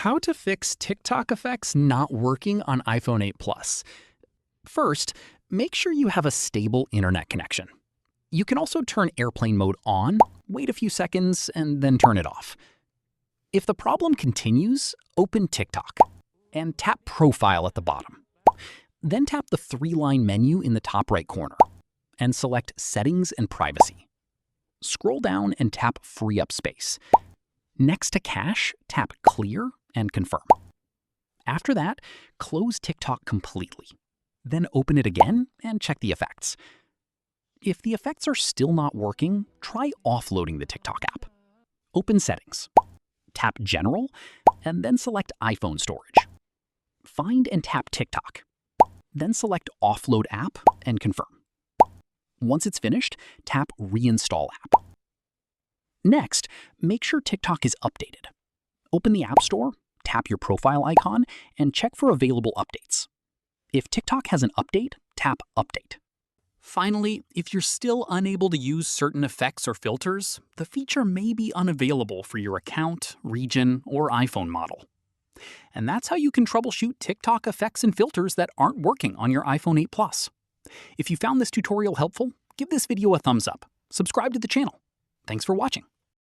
How to fix TikTok effects not working on iPhone 8 Plus. First, make sure you have a stable internet connection. You can also turn airplane mode on, wait a few seconds, and then turn it off. If the problem continues, open TikTok and tap Profile at the bottom. Then tap the three-line menu in the top right corner and select Settings and Privacy. Scroll down and tap Free Up Space. Next to Cache, tap Clear and Confirm. After that, close TikTok completely. Then open it again and check the effects. If the effects are still not working, try offloading the TikTok app. Open Settings. Tap General, and then select iPhone storage. Find and tap TikTok. Then select Offload App and confirm. Once it's finished, tap Reinstall App. Next, make sure TikTok is updated. Open the App Store, tap your profile icon, and check for available updates. If TikTok has an update, tap Update. Finally, if you're still unable to use certain effects or filters, the feature may be unavailable for your account, region, or iPhone model. And that's how you can troubleshoot TikTok effects and filters that aren't working on your iPhone 8 Plus. If you found this tutorial helpful, give this video a thumbs up, subscribe to the channel. Thanks for watching.